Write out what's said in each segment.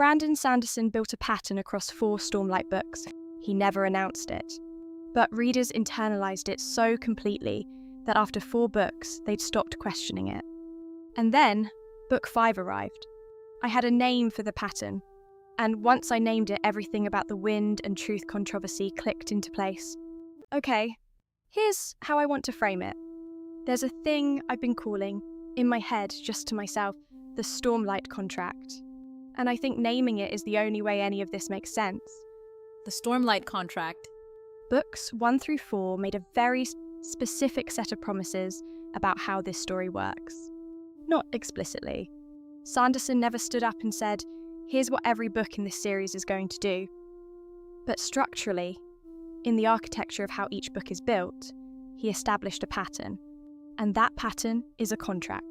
Brandon Sanderson built a pattern across 4 Stormlight books. He never announced it. But readers internalized it so completely that after 4 books, they'd stopped questioning it. And then, book 5 arrived. I had a name for the pattern, and once I named it, everything about the wind and truth controversy clicked into place. Okay, here's how I want to frame it. There's a thing I've been calling, in my head, just to myself, the Stormlight contract. And I think naming it is the only way any of this makes sense. The Stormlight contract. Books 1 through 4 made a very specific set of promises about how this story works. Not explicitly. Sanderson never stood up and said, here's what every book in this series is going to do. But structurally, in the architecture of how each book is built, he established a pattern. And that pattern is a contract.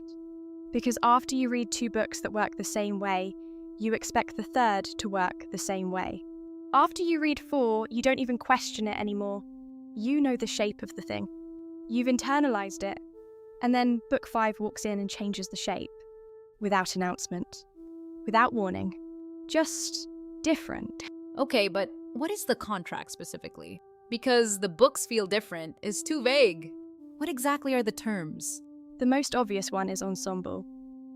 Because after you read 2 books that work the same way, you expect the third to work the same way. After you read 4, you don't even question it anymore. You know the shape of the thing. You've internalized it. And then book 5 walks in and changes the shape. Without announcement. Without warning. Just different. Okay, but what is the contract specifically? Because the books feel different is too vague. What exactly are the terms? The most obvious one is ensemble.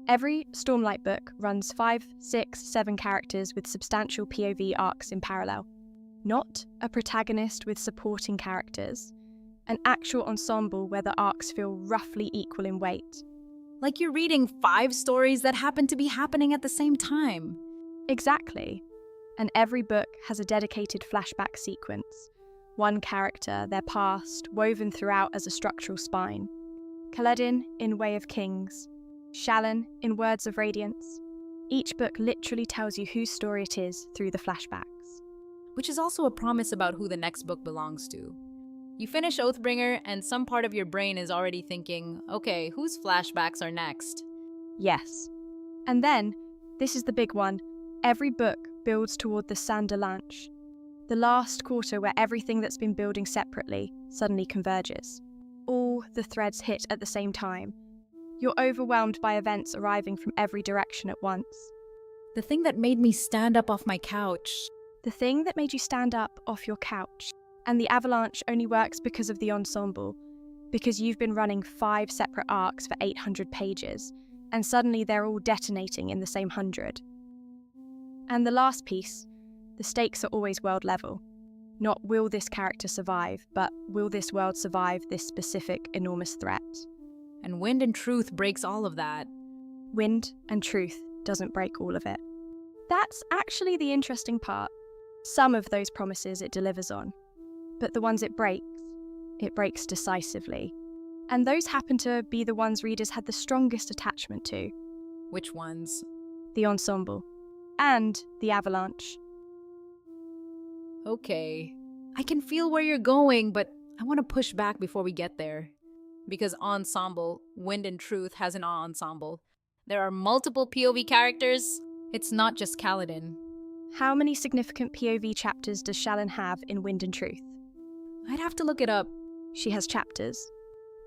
Every Stormlight book runs 5, 6, 7 characters with substantial POV arcs in parallel. Not a protagonist with supporting characters. An actual ensemble where the arcs feel roughly equal in weight. Like you're reading 5 stories that happen to be happening at the same time. Exactly. And every book has a dedicated flashback sequence. One character, their past, woven throughout as a structural spine. Kaladin in Way of Kings. Shallan in Words of Radiance. Each book literally tells you whose story it is through the flashbacks. Which is also a promise about who the next book belongs to. You finish Oathbringer and some part of your brain is already thinking, okay, whose flashbacks are next? Yes. And then, this is the big one, every book builds toward the Sanderlanche. The last quarter where everything that's been building separately suddenly converges. All the threads hit at the same time. You're overwhelmed by events arriving from every direction at once. The thing that made me stand up off my couch. The thing that made you stand up off your couch. And the avalanche only works because of the ensemble. Because you've been running 5 separate arcs for 800 pages, and suddenly they're all detonating in the same 100. And the last piece, the stakes are always world level. Not will this character survive, but will this world survive this specific enormous threat? And Wind and Truth breaks all of that. Wind and Truth doesn't break all of it. That's actually the interesting part. Some of those promises it delivers on. But the ones it breaks decisively. And those happen to be the ones readers had the strongest attachment to. Which ones? The ensemble. And the avalanche. Okay. I can feel where you're going, but I want to push back before we get there. Because ensemble, Wind and Truth has an ensemble. There are multiple POV characters. It's not just Kaladin. How many significant POV chapters does Shallan have in Wind and Truth? I'd have to look it up. She has chapters.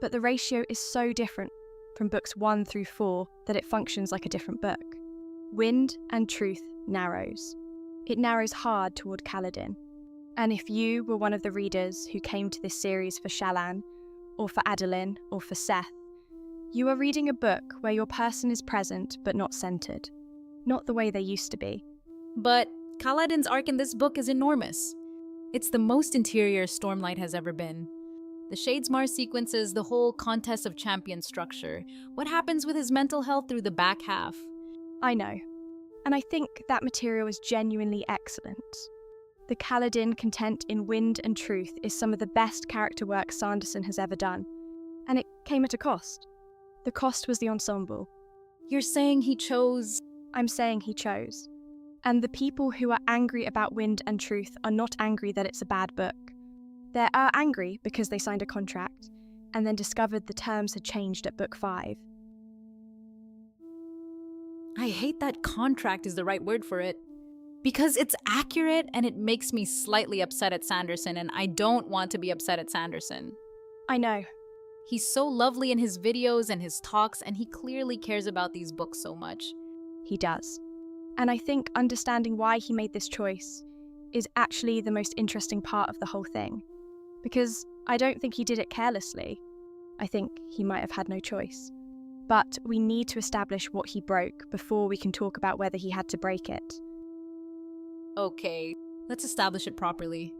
But the ratio is so different from books 1 through 4 that it functions like a different book. Wind and Truth narrows. It narrows hard toward Kaladin. And if you were one of the readers who came to this series for Shallan, or for Adolin, or for Seth, you are reading a book where your person is present but not centered. Not the way they used to be. But Kaladin's arc in this book is enormous. It's the most interior Stormlight has ever been. The Shadesmar sequences, the whole contest of champion structure. What happens with his mental health through the back half? I know. And I think that material is genuinely excellent. The Kaladin content in Wind and Truth is some of the best character work Sanderson has ever done. And it came at a cost. The cost was the ensemble. You're saying he chose? I'm saying he chose. And the people who are angry about Wind and Truth are not angry that it's a bad book. They are angry because they signed a contract and then discovered the terms had changed at book 5. I hate that contract is the right word for it. Because it's accurate and it makes me slightly upset at Sanderson, and I don't want to be upset at Sanderson. I know. He's so lovely in his videos and his talks, and he clearly cares about these books so much. He does. And I think understanding why he made this choice is actually the most interesting part of the whole thing. Because I don't think he did it carelessly. I think he might have had no choice. But we need to establish what he broke before we can talk about whether he had to break it. Okay, let's establish it properly.